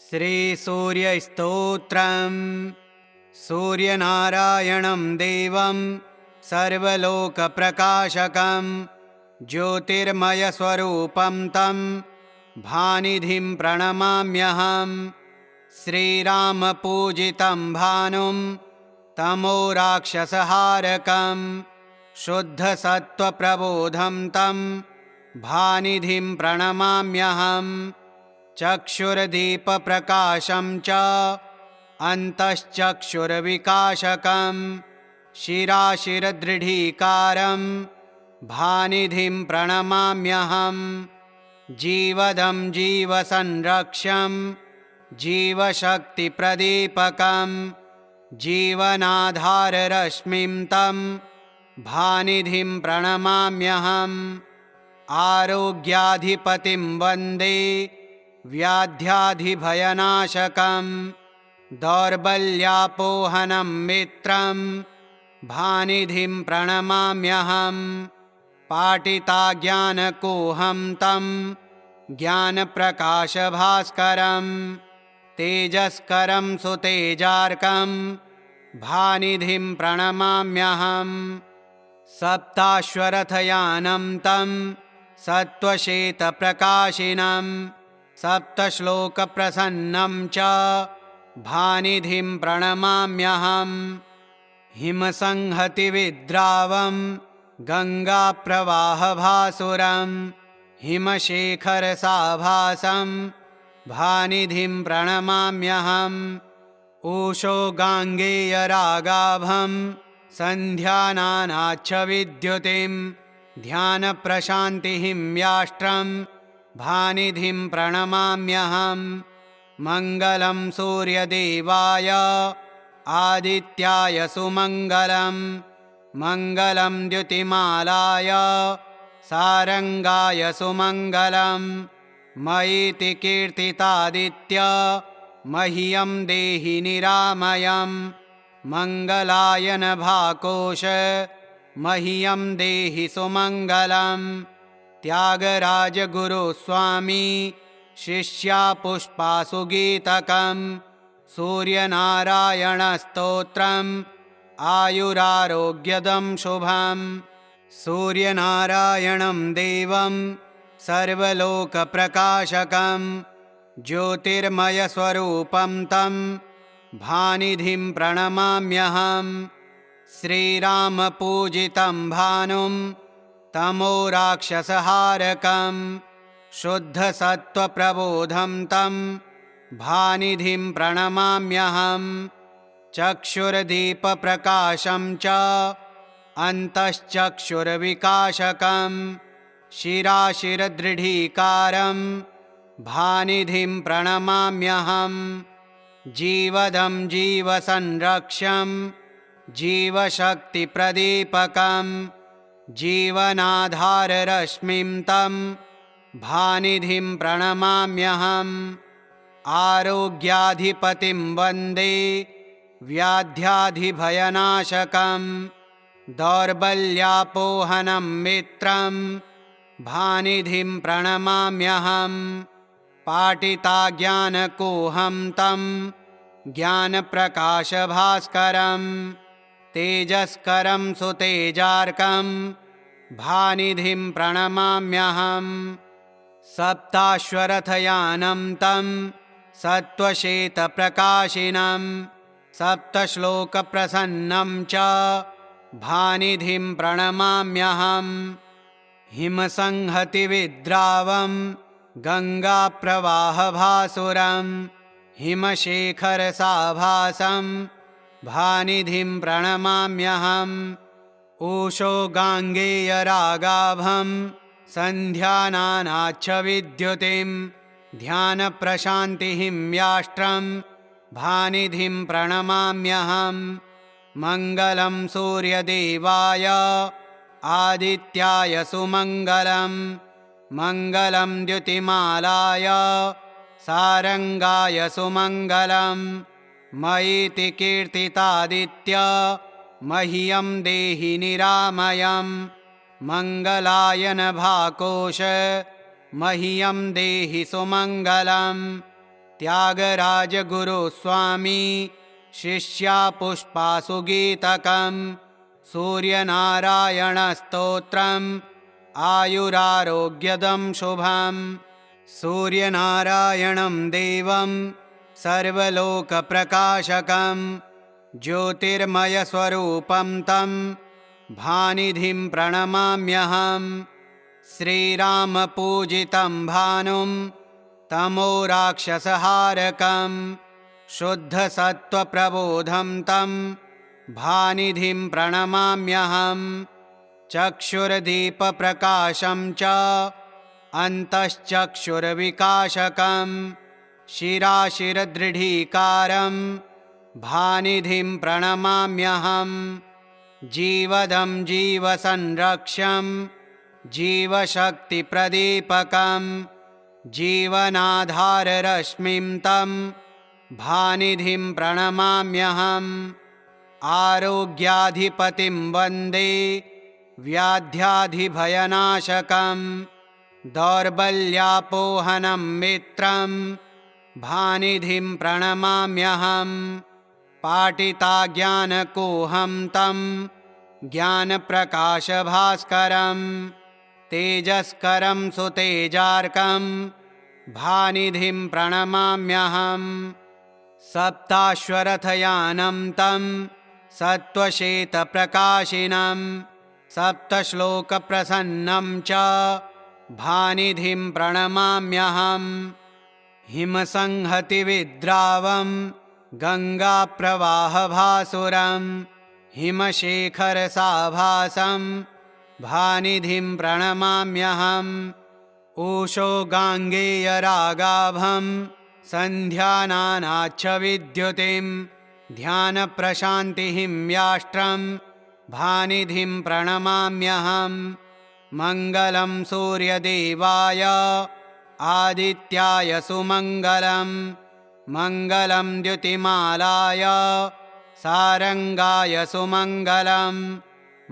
श्रीसूर्यस्तोत्रम्। सूर्यनारायणं देवं सर्वलोकप्रकाशकं ज्योतिर्मयस्वरूपं तं भानिधिं प्रणमाम्यहम्। श्रीरामपूजितं भानुं तमोराक्षसहारकं शुद्धसत्त्वप्रबोधं तं भानिधिं प्रणमाम्यहम्। चक्षुर्दीपप्रकाशं च अन्तश्चक्षुर्विकाशकं शिराशिरदृढीकारं भानिधिं प्रणमाम्यहम्। जीवदं जीवसंरक्षं जीवशक्तिप्रदीपकं जीवनाधाररश्मिं तं भानिधिं प्रणमाम्यहम्। आरोग्याधिपतिं वन्दे व्याध्याधिभयनाशकं दौर्बल्यापोहनं मित्रं भानिधिं प्रणमाम्यहम्। पाटिताज्ञानकोहं तं ज्ञानप्रकाशभास्करं तेजस्करं सुतेजार्कं भानिधिं प्रणमाम्यहम्। सप्ताश्वरथयानं तं सत्त्वश्वेतप्रकाशिनं सप्तश्लोकप्रसन्नं च भानिधिं प्रणमाम्यहम्। हिमसंहतिविद्रावं गङ्गाप्रवाहभासुरं हिमशेखरसाभासं भानिधिं प्रणमाम्यहम्। ऊषो गाङ्गेयरागाभं सन्ध्यानानाच्छविद्युतिं ध्यानप्रशान्तिहिम्याष्ट्रं भानिधिं प्रणमाम्यहम्। मङ्गलं सूर्यदेवाय आदित्याय सुमङ्गलं मङ्गलं द्युतिमालाय सारङ्गाय सुमङ्गलं। मयीति कीर्तितादित्य मह्यं देहि निरामयम्। मङ्गलाय नभाकोश मह्यं देहि सुमङ्गलम्। त्यागराजगुरुस्वामी शिष्यापुष्पासुगीतकं सूर्यनारायणस्तोत्रम् आयुरारोग्यदं शुभम्। सूर्यनारायणं देवं सर्वलोकप्रकाशकं ज्योतिर्मयस्वरूपं तं भानिधिं प्रणमाम्यहम्। श्रीरामपूजितं भानुं तमोराक्षसहारकं शुद्धसत्त्वप्रबोधं तं भानिधिं प्रणमाम्यहम्। चक्षुर्दीपप्रकाशं च अन्तश्चक्षुर्विकाशकं शिराशिरदृढीकारं भानिधिं प्रणमाम्यहम्। जीवदं जीवसंरक्षं जीवशक्तिप्रदीपकं जीवनाधाररश्मिं तं भानिधिं प्रणमाम्यहम्। आरोग्याधिपतिं वन्दे व्याध्याधिभयनाशकं दौर्बल्यापोहनं मित्रं भानिधिं प्रणमाम्यहम्। पाटिताज्ञानकोहं तं ज्ञानप्रकाशभास्करं तेजस्करं सुतेजार्कं भानिधिं प्रणमाम्यहम्। सप्ताश्वरथयानं तं सत्त्वश्वेतप्रकाशिनं सप्तश्लोकप्रसन्नं च भानिधिं प्रणमाम्यहम्। हिमसंहतिविद्रावं गङ्गाप्रवाहभासुरं हिमशेखरसाभासं भानिधिं प्रणमाम्यहम्। ऊषो गाङ्गेयरागाभं सन्ध्यानानाच्छविद्युतिं ध्यानप्रशान्तिहिम्याष्ट्रं भानिधिं प्रणमाम्यहम्। मङ्गलं सूर्यदेवाय आदित्याय सुमङ्गलं मङ्गलं द्युतिमालाय सारङ्गाय सुमङ्गलं। मयीति कीर्तितादित्य मह्यं देहि निरामयम्। मङ्गलाय नभाकोश मह्यं देहि सुमङ्गलम्। त्यागराज गुरुस्वामी शिष्या पुष्पासु गीतकं सूर्यनारायणस्तोत्रम् आयुरारोग्यदं शुभं सूर्यनारायणं देवं सर्वलोकप्रकाशकं ज्योतिर्मयस्वरूपं तं भानिधिं प्रणमाम्यहम् श्रीरामपूजितं भानुं तमोराक्षसहारकं शुद्धसत्त्वप्रबोधं तं भानिधिं प्रणमाम्यहम् चक्षुर्दीपप्रकाशं च अन्तश्चक्षुर्विकाशकं शिराशिरदृढीकारं भानिधिं प्रणमाम्यहम् जीवदं जीवसंरक्षं जीवशक्तिप्रदीपकं जीवनाधाररश्मिं तं भानिधिं प्रणमाम्यहम् आरोग्याधिपतिं वन्दे व्याध्याधिभयनाशकं दौर्बल्यापोहनं मित्रं भानिधिं प्रणमाम्यहम् पाटिताज्ञानकोहं तं ज्ञानप्रकाशभास्करं तेजस्करं सुतेजार्कं भानिधिं प्रणमाम्यहम् सप्ताश्वरथयानं तं सत्त्वश्वेतप्रकाशिनं सप्तश्लोकप्रसन्नं च भानिधिं प्रणमाम्यहम् हिमसंहतिविद्रावं गङ्गाप्रवाहभासुरं हिमशेखरसाभासं भानिधिं प्रणमाम्यहम् ऊषो गाङ्गेयरागाभं सन्ध्यानानाच्छविद्युतिं ध्यानप्रशान्तिं याष्ट्रं भानिधिं प्रणमाम्यहम् मङ्गलं सूर्यदेवाय आदित्याय सुमङ्गलं मङ्गलं द्युतिमालाय सारङ्गाय सुमङ्गलं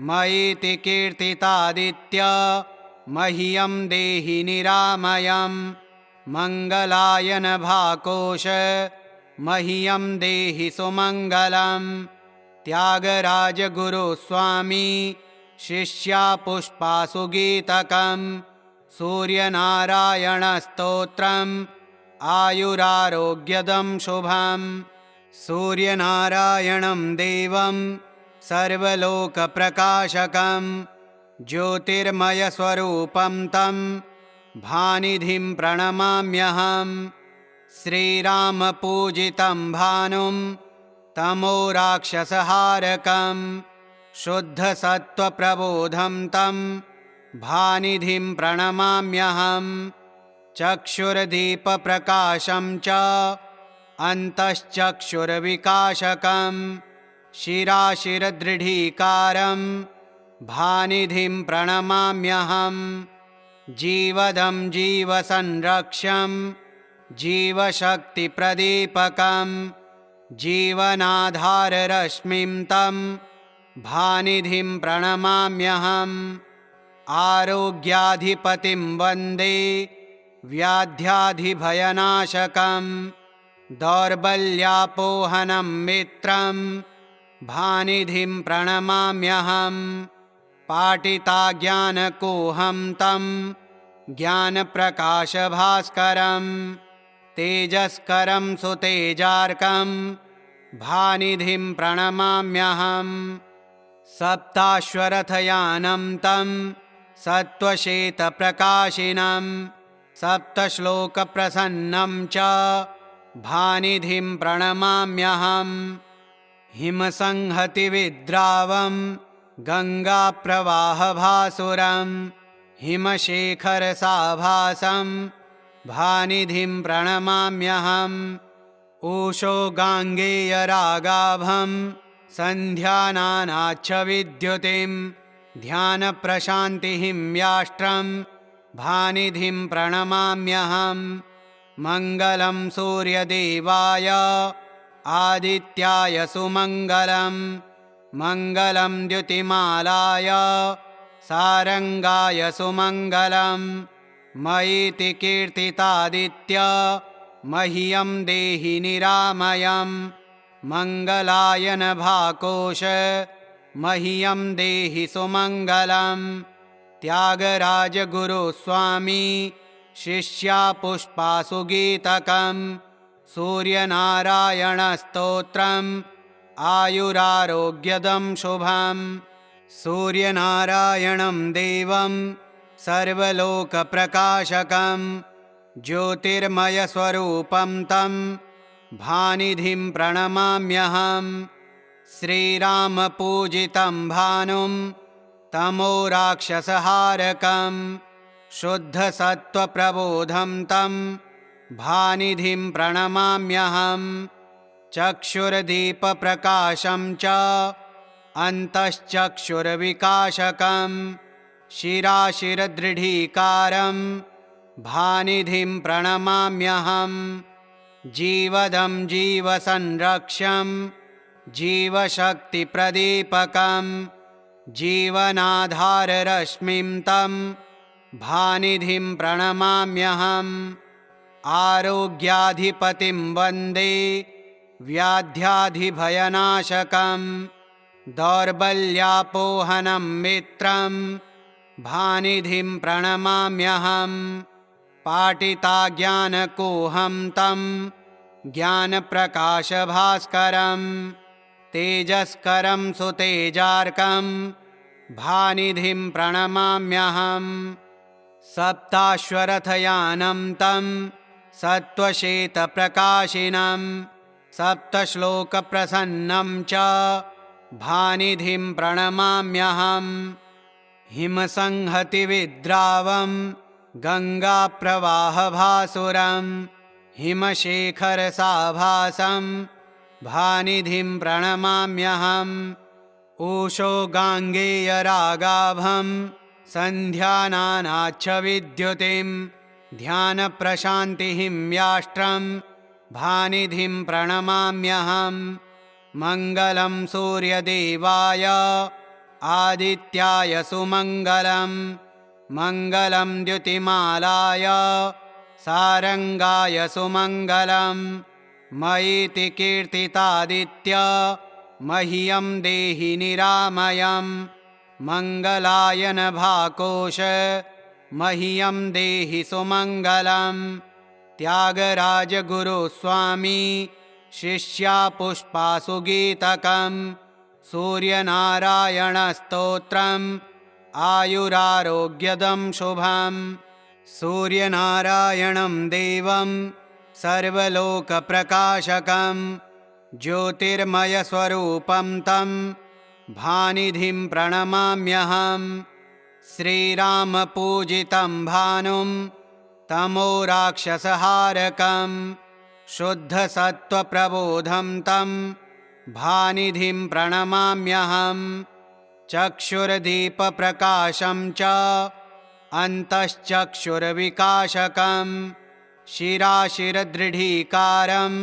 मयीति कीर्तितादित्य मह्यं देहि निरामयं मङ्गलाय नभाकोश मह्यं देहि सुमङ्गलं त्यागराज गुरुस्वामी शिष्या पुष्पासु गीतकं सूर्यनारायणस्तोत्रम् आयुरारोग्यदं शुभं सूर्यनारायणं देवं सर्वलोकप्रकाशकं ज्योतिर्मयस्वरूपं तं भानिधिं प्रणमाम्यहम् श्रीरामपूजितं भानुं तमोराक्षसहारकं शुद्धसत्त्वप्रबोधं तं भानिधिं प्रणमाम्यहम् चक्षुर्दीपप्रकाशं च अन्तश्चक्षुर्विकाशकं शिराशिरदृढीकारं भानिधिं प्रणमाम्यहम् जीवदं जीवसंरक्षं जीवशक्तिप्रदीपकं जीवनाधाररश्मिं तं भानिधिं प्रणमाम्यहम् आरोग्याधिपतिं वन्दे व्याध्याधिभयनाशकं दौर्बल्यापोहनं मित्रं भानिधिं प्रणमाम्यहम् पाटिताज्ञानकोहं तं ज्ञानप्रकाशभास्करं तेजस्करं सुतेजार्कं भानिधिं प्रणमाम्यहम् सप्ताश्वरथयानं तं सत्त्वश्वेतप्रकाशिनं सप्तश्लोकप्रसन्नं च भानिधिं प्रणमाम्यहम् हिमसंहतिविद्रावं गङ्गाप्रवाहभासुरं हिमशेखरसाभासं भानिधिं प्रणमाम्यहम् ऊषो गाङ्गेयरागाभं सन्ध्यानानाच्छविद्युतिं ध्यानप्रशान्तिं याष्ट्रं भानिधिं प्रणमाम्यहम् मङ्गलं सूर्यदेवाय आदित्याय सुमङ्गलं मङ्गलं द्युतिमालाय सारङ्गाय सुमङ्गलं मयीति कीर्तितादित्य मह्यं देहि निरामयम् मङ्गलाय नभाकोश मह्यं देहि सुमङ्गलम् त्यागराज गुरुस्वामी शिष्या पुष्पासु गीतकम् सूर्यनारायणस्तोत्रम् आयुरारोग्यदं शुभम् सूर्यनारायणं देवं सर्वलोकप्रकाशकं ज्योतिर्मयस्वरूपं तं भानिधिं प्रणमाम्यहं श्रीरामपूजितं भानुं तमोराक्षसहारकं शुद्धसत्त्वप्रबोधं तं भानिधिं प्रणमाम्यहं चक्षुर्दीपप्रकाशं च अन्तश्चक्षुर्विकाशकं शिराशिरदृढीकारं भानिधिं प्रणमाम्यहं जीवदं जीवसंरक्ष्यं जीवशक्तिप्रदीपकं जीवनाधाररश्मिं तं भानिधिं प्रणमाम्यहम् आरोग्याधिपतिं वन्दे व्याध्याधिभयनाशकं दौर्बल्यापोहनं मित्रं भानिधिं प्रणमाम्यहं पाटिताज्ञानकोहं तं ज्ञानप्रकाशभास्करं तेजस्करं सुतेजार्कं भानिधिं प्रणमाम्यहं सप्ताश्वरथयानं तं सत्त्वश्वेतप्रकाशिनं सप्तश्लोकप्रसन्नं च भानिधिं प्रणमाम्यहं हिमसंहतिविद्रावं गङ्गाप्रवाहभासुरं हिमशेखरसाभासं भानिधिं प्रणमाम्यहम् ऊषो गाङ्गेयरागाभं सन्ध्यानानाच्छविद्युतिं ध्यानप्रशान्तिं याष्ट्रं भानिधिं प्रणमाम्यहं मङ्गलं सूर्यदेवाय आदित्याय सुमङ्गलं मङ्गलं द्युतिमालाय सारङ्गाय सुमङ्गलं मयीति कीर्तितादित्य मह्यं देहि निरामयं मङ्गलाय नभाकोश मह्यं देहि सुमङ्गलं त्यागराज गुरुस्वामी शिष्या पुष्पासु गीतकं सूर्यनारायणस्तोत्रम् आयुरारोग्यदं शुभम् सूर्यनारायणं देवं सर्वलोकप्रकाशकं ज्योतिर्मयस्वरूपं तं भानिधिं प्रणमाम्यहं श्रीरामपूजितं भानुं तमोराक्षसहारकं शुद्धसत्त्वप्रबोधं तं भानिधिं प्रणमाम्यहं चक्षुर्दीपप्रकाशं च अन्तश्चक्षुर्विकाशकं शिराशिरदृढीकारं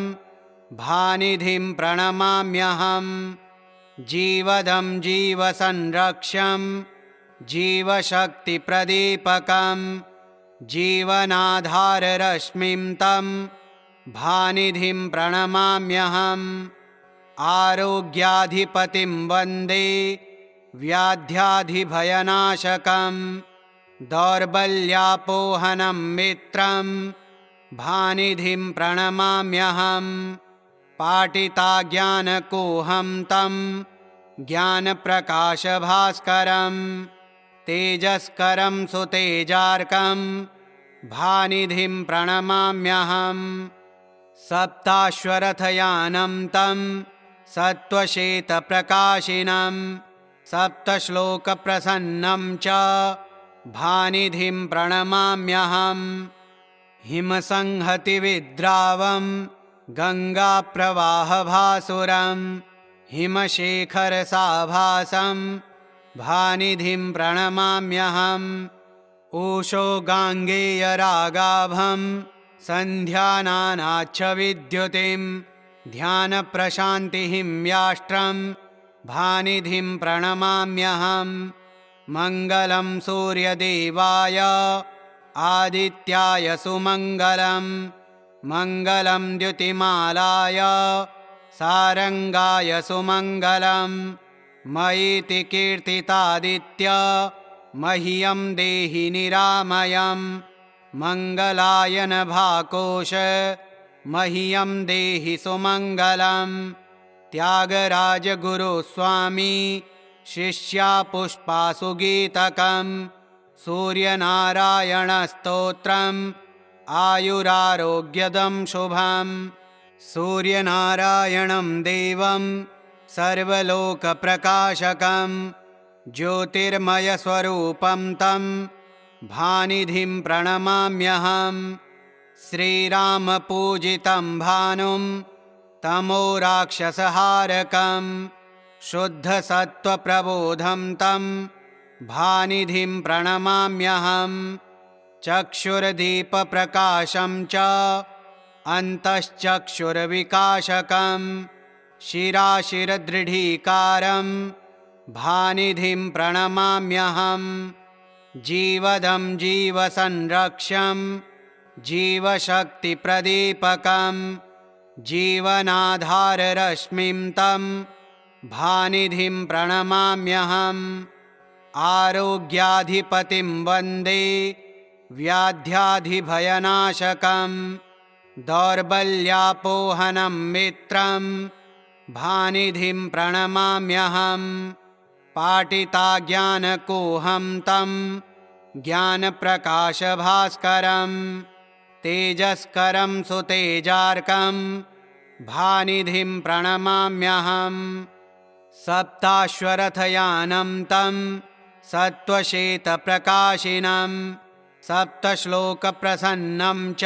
भानिधिं प्रणमाम्यहं जीवदं जीवसंरक्ष्यं जीवशक्तिप्रदीपकं जीवनाधाररश्मिं तं भानिधिं प्रणमाम्यहम् आरोग्याधिपतिं वन्दे व्याध्याधिभयनाशकं दौर्बल्यापोहनं मित्रं भानिधिं प्रणमाम्यहं पाटिताज्ञानकोहं तं ज्ञानप्रकाशभास्करं तेजस्करं सुतेजार्कं भानिधिं प्रणमाम्यहं सप्ताश्वरथयानं तं सत्त्वश्वेतप्रकाशिनं सप्तश्लोकप्रसन्नं च भानिधिं प्रणमाम्यहं हिमसंहतिविद्रावं गङ्गाप्रवाहभासुरं हिमशेखरसाभासं भानिधिं प्रणमाम्यहं ऊषो गाङ्गेयरागाभं सन्ध्यानानाच्छविद्युतिं ध्यानप्रशान्तिं याष्ट्रं भानिधिं प्रणमाम्यहं मङ्गलं सूर्यदेवाय आदित्याय सुमङ्गलं मङ्गलं द्युतिमालाय सारङ्गाय सुमङ्गलं मयीति कीर्तितादित्य मह्यं देहि निरामयं मङ्गलाय नभाकोश मह्यं देहि सुमङ्गलं त्यागराजगुरुस्वामी शिष्या पुष्पासु गीतकं सूर्यनारायणस्तोत्रम् आयुरारोग्यदं शुभं सूर्यनारायणं देवं सर्वलोकप्रकाशकं ज्योतिर्मयस्वरूपं तं भानिधिं प्रणमाम्यहं श्रीरामपूजितं भानुं तमोराक्षसहारकं शुद्धसत्त्वप्रबोधं तं भानिधिं प्रणमाम्यहं चक्षुर्दीपप्रकाशं च अन्तश्चक्षुर्विकाशकं शिराशिरदृढीकारं भानिधिं प्रणमाम्यहं जीवदं जीवसंरक्षं जीवशक्तिप्रदीपकं जीवनाधाररश्मिं तं भानिधिं प्रणमाम्यहम् आरोग्याधिपतिं वन्दे व्याध्याधिभयनाशकं दौर्बल्यापोहनं मित्रं भानिधिं प्रणमाम्यहं पाटिताज्ञानकोहं तं ज्ञानप्रकाशभास्करं तेजस्करं सुतेजार्कं भानिधिं प्रणमाम्यहं सप्ताश्वरथयानं तं सत्त्वश्वेतप्रकाशिनं सप्तश्लोकप्रसन्नं च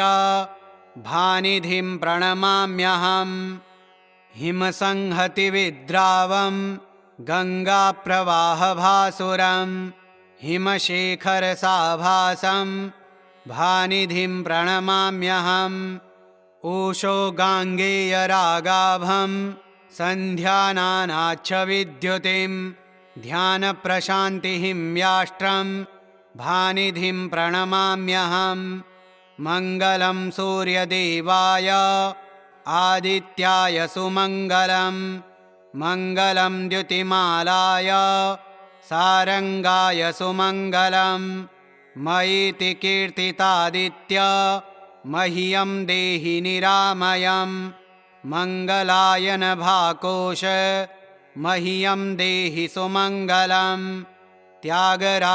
भानिधिं प्रणमाम्यहं हिमसंहतिविद्रावं गङ्गाप्रवाहभासुरं हिमशेखरसाभासं भानिधिं प्रणमाम्यहम् ऊषो गाङ्गेयरागाभं सन्ध्यानानाच्छविद्युतिं ध्यानप्रशान्तिहिम्याष्ट्रं भानिधिं प्रणमाम्यहं मङ्गलं सूर्यदेवाय आदित्याय सुमङ्गलं मङ्गलं द्युतिमालाय सारङ्गाय सुमङ्गलं मयीति कीर्तितादित्य मह्यं देहि निरामयं मङ्गलाय नभाकोश मह्यं देहि सुमङ्गलं त्यागराजगुरुस्वामी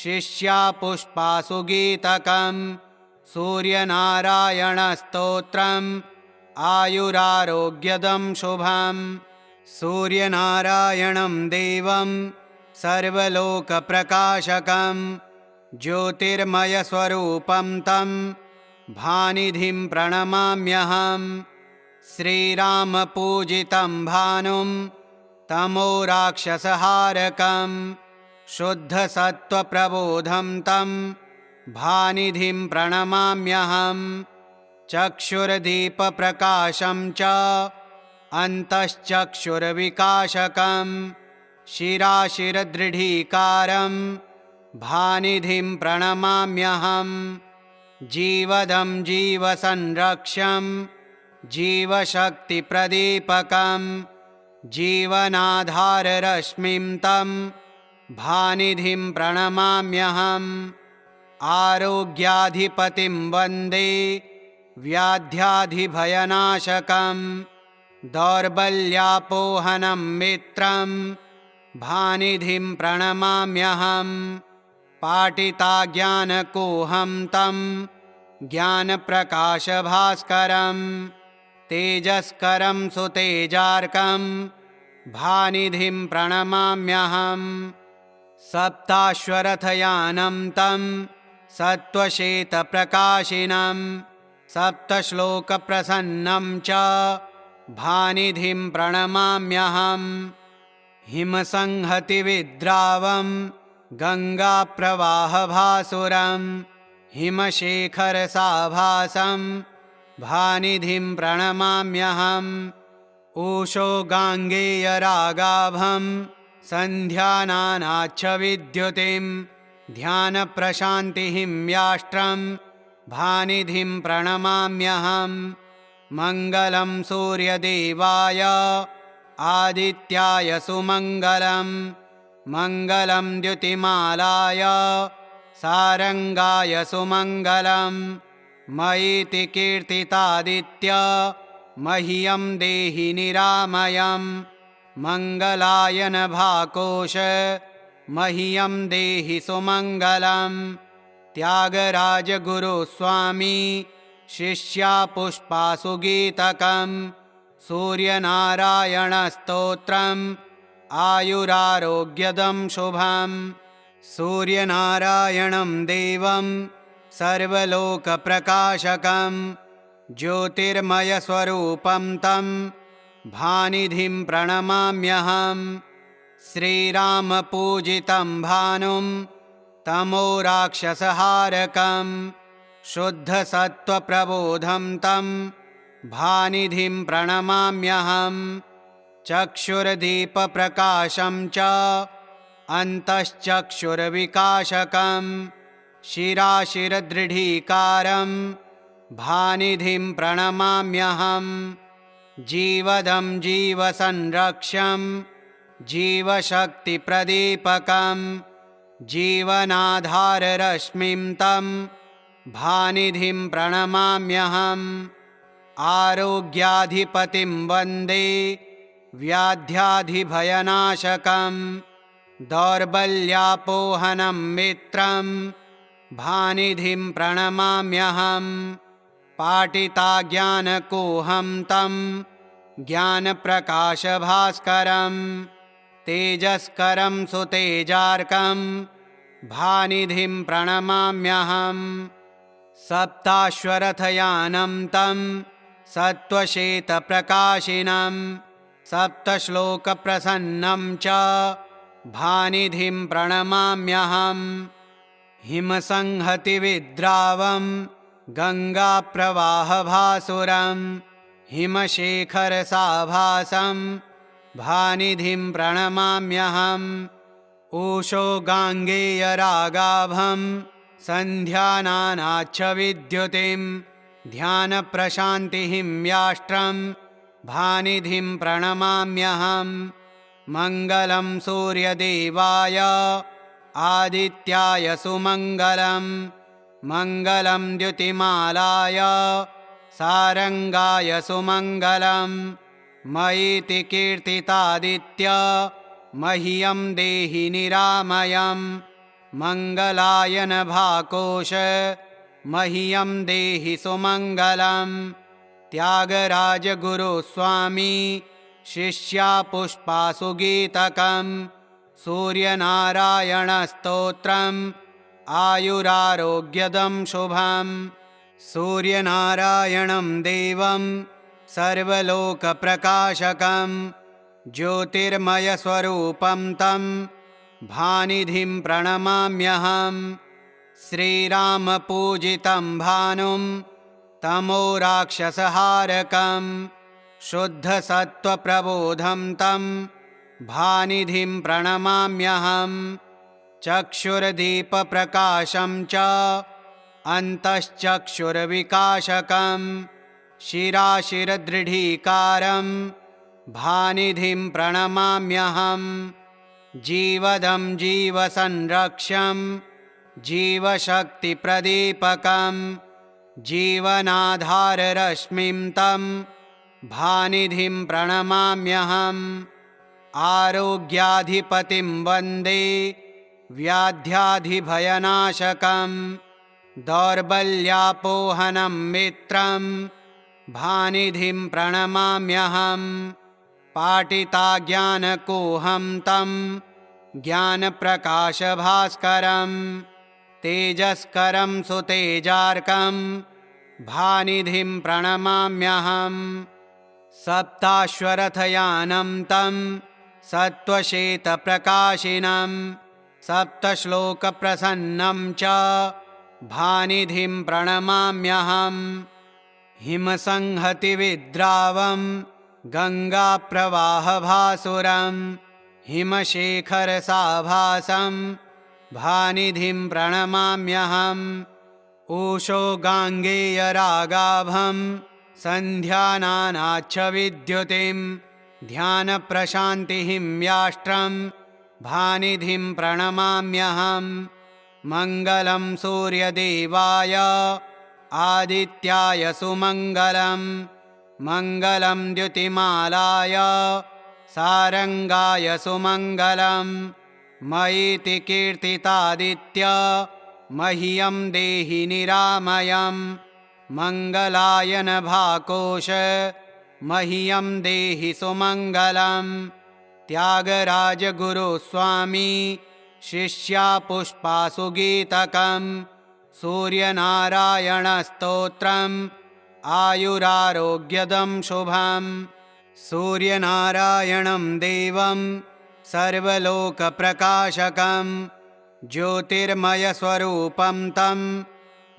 शिष्या पुष्पासु गीतकं सूर्यनारायणस्तोत्रम् आयुरारोग्यदं शुभं सूर्यनारायणं देवं सर्वलोकप्रकाशकं ज्योतिर्मयस्वरूपं तं भानिधिं प्रणमाम्यहं श्रीरामपूजितं भानुं तमोराक्षसहारकं शुद्धसत्त्वप्रबोधं तं भानिधिं प्रणमाम्यहं चक्षुर्दीपप्रकाशं च अन्तश्चक्षुर्विकाशकं शिराशिरदृढीकारं भानिधिं प्रणमाम्यहं जीवदं जीवसंरक्षं जीवशक्तिप्रदीपकं जीवनाधाररश्मिं तं भानिधिं प्रणमाम्यहम् आरोग्याधिपतिं वन्दे व्याध्याधिभयनाशकं दौर्बल्यापोहनं मित्रं भानिधिं प्रणमाम्यहं पाटिताज्ञानकोहं तं ज्ञानप्रकाशभास्करं तेजस्करं सुतेजार्कं भानिधिं प्रणमाम्यहं सप्ताश्वरथयानं तं सत्त्वश्वेतप्रकाशिनं सप्तश्लोकप्रसन्नं च भानिधिं प्रणमाम्यहं हिमसंहतिविद्रावं गङ्गाप्रवाहभासुरं हिमशेखरसाभासं भानिधिं प्रणमाम्यहम् ऊषो गाङ्गेयरागाभं सन्ध्यानानाच्छविद्युतिं ध्यानप्रशान्तिहिम्याष्ट्रं भानिधिं प्रणमाम्यहं। मङ्गलं सूर्यदेवाय आदित्याय सुमङ्गलं। मङ्गलं द्युतिमालाय सारङ्गाय सुमङ्गलं। मयीति कीर्तितादित्य मह्यं देहि निरामयं। मङ्गलाय नभाकोश मह्यं देहि सुमङ्गलं। त्यागराजगुरुस्वामी शिष्या पुष्पासुगीतकं। सूर्यनारायणस्तोत्रम् आयुरारोग्यदं शुभम्। सूर्यनारायणं देवं सर्वलोकप्रकाशकं। ज्योतिर्मयस्वरूपं तं भानिधिं प्रणमाम्यहम्। श्रीरामपूजितं भानुं तमोराक्षसहारकं। शुद्धसत्त्वप्रबोधं तं भानिधिं प्रणमाम्यहम्। चक्षुर्दीपप्रकाशं च अन्तश्चक्षुर्विकाशकं। शिराशिरदृढीकारं भानिधिं प्रणमाम्यहम्। जीवदं जीवसंरक्षं जीवशक्तिप्रदीपकं। जीवनाधाररश्मिं तं भानिधिं प्रणमाम्यहम्। आरोग्याधिपतिं वन्दे व्याध्याधिभयनाशकं। दौर्बल्यापोहनं मित्रं भानिधिं प्रणमाम्यहम्। पाटिताज्ञानकोहं तं ज्ञानप्रकाशभास्करं। तेजस्करं सुतेजार्कं भानिधिं प्रणमाम्यहम्। सप्ताश्वरथयानं तं सत्त्वश्वेतप्रकाशिनं। सप्तश्लोकप्रसन्नं च भानिधिं प्रणमाम्यहम्। हिमसंहतिविद्रावं गङ्गाप्रवाहभासुरं। हिमशेखरसाभासं भानिधिं प्रणमाम्यहम्। ऊषो गाङ्गेयरागाभं सन्ध्यानानाच्छविद्युतिं। ध्यानप्रशान्तिं याष्ट्रं भानिधिं प्रणमाम्यहम्। मङ्गलं सूर्यदेवाय आदित्याय सुमङ्गलं। मङ्गलं द्युतिमालाय सारङ्गाय सुमङ्गलं। मयीति कीर्तितादित्य मह्यं देहि निरामयं। मङ्गलाय नभाकोश मह्यं देहि सुमङ्गलं। त्यागराजगुरुस्वामी शिष्या पुष्पासुगीतकं। सूर्यनारायणस्तोत्रम् आयुरारोग्यदं शुभम्। सूर्यनारायणं देवं सर्वलोकप्रकाशकं। ज्योतिर्मयस्वरूपं तं भानिधिं प्रणमाम्यहम्। श्रीरामपूजितं भानुं तमोराक्षसहारकं। शुद्धसत्त्वप्रबोधं तं भानिधिं प्रणमाम्यहम्। चक्षुर्दीपप्रकाशं च अन्तश्चक्षुर्विकाशकं। शिराशिरदृढीकारं भानिधिं प्रणमाम्यहम्। जीवदं जीवसंरक्षं जीवशक्तिप्रदीपकं। जीवनाधाररश्मिं तं भानिधिं प्रणमाम्यहम्। आरोग्याधिपतिं वन्दे व्याध्याधिभयनाशकं। दौर्बल्यापोहनं मित्रं भानिधिं प्रणमाम्यहम्। पाटिताज्ञानकोहं तं ज्ञानप्रकाशभास्करं। तेजस्करं सुतेजार्कं भानिधिं प्रणमाम्यहम्। सप्ताश्वरथयानं तं सत्त्वश्वेतप्रकाशिनं। सप्तश्लोकप्रसन्नं च भानिधिं प्रणमाम्यहम्। हिमसंहतिविद्रावं गङ्गाप्रवाहभासुरं। हिमशेखरसाभासं भानिधिं प्रणमाम्यहम्। ऊषो गाङ्गेयरागाभं सन्ध्यानानाच्छ विद्युतिं ध्यानप्रशान्तिं याष्ट्रं भानिधिं प्रणमाम्यहं मङ्गलं सूर्यदेवाय आदित्याय सुमङ्गलं मङ्गलं द्युतिमालाय सारङ्गाय सुमङ्गलं मयीति कीर्तितादित्य मह्यं देहि निरामयं मङ्गलाय नभाकोश मह्यं देहि सुमङ्गलं त्यागराजगुरुस्वामी शिष्या पुष्पासुगीतकं सूर्यनारायणस्तोत्रम् आयुरारोग्यदं शुभं सूर्यनारायणं देवं सर्वलोकप्रकाशकं ज्योतिर्मयस्वरूपं तं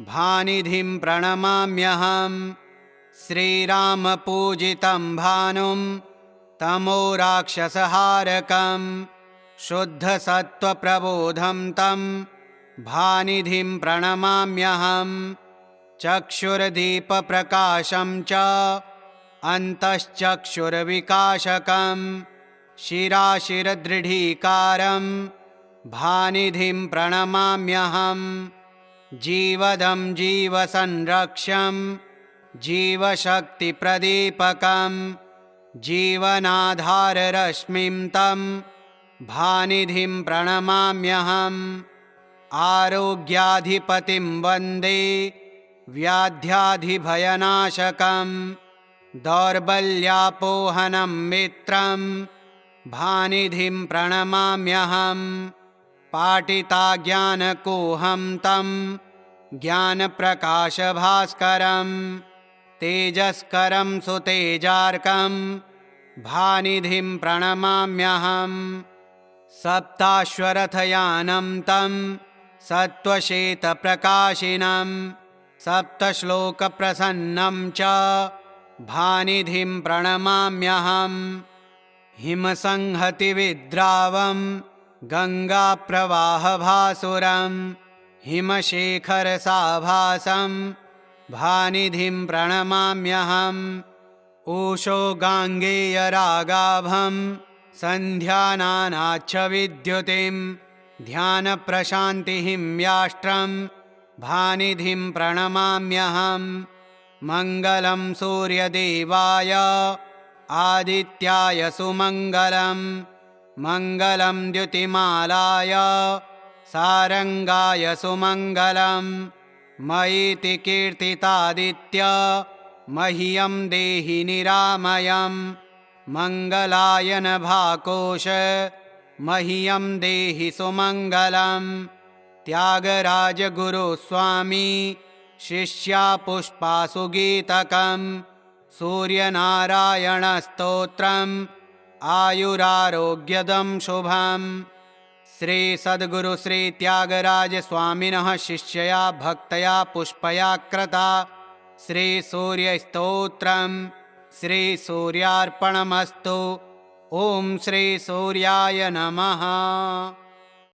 भानिधिं प्रणमाम्यहं श्रीरामपूजितं भानुं तमोराक्षसहारकं शुद्धसत्त्वप्रबोधं तं भानिधिं प्रणमाम्यहं चक्षुर्दीपप्रकाशं च अन्तश्चक्षुर्विकाशकं शिराशिरदृढीकारं भानिधिं प्रणमाम्यहं जीवदं जीवसंरक्षं जीवशक्तिप्रदीपकं जीवनाधाररश्मिं तं भानिधिं प्रणमाम्यहम् आरोग्याधिपतिं वन्दे व्याध्याधिभयनाशकं दौर्बल्यापोहनं मित्रं भानिधिं प्रणमाम्यहं पाटिताज्ञानकोहं तं ज्ञानप्रकाशभास्करं तेजस्करं सुतेजार्कं भानिधिं प्रणमाम्यहं सप्ताश्वरथयानं तं सत्त्वश्वेतप्रकाशिनं सप्तश्लोकप्रसन्नं च भानिधिं प्रणमाम्यहं हिमसंहतिविद्रावं गङ्गाप्रवाहभासुरं हिमशेखरसाभासं भानिधिं प्रणमाम्यहम् ऊषो गाङ्गेयरागाभं सन्ध्यानानाच्छ विद्युतिं ध्यानप्रशान्तिं याष्ट्रं भानिधिं प्रणमाम्यहं मङ्गलं सूर्यदेवाय आदित्याय सुमङ्गलं मङ्गलं द्युतिमालाय सारङ्गाय सुमङ्गलं मयीति कीर्तितादित्य मह्यं देहि निरामयं मङ्गलाय नभाकोश मह्यं देहि सुमङ्गलं त्यागराजगुरुस्वामी शिष्या पुष्पासुगीतकं सूर्यनारायणस्तोत्रम् आयुरारोग्यदं शुभं श्री सद्गुरु श्री त्यागराज स्वामिनः शिष्यया भक्तया पुष्पया कृता श्री सूर्यस्तोत्रम् श्री सूर्यार्पणमस्तु। ओम श्री सूर्याय नमः।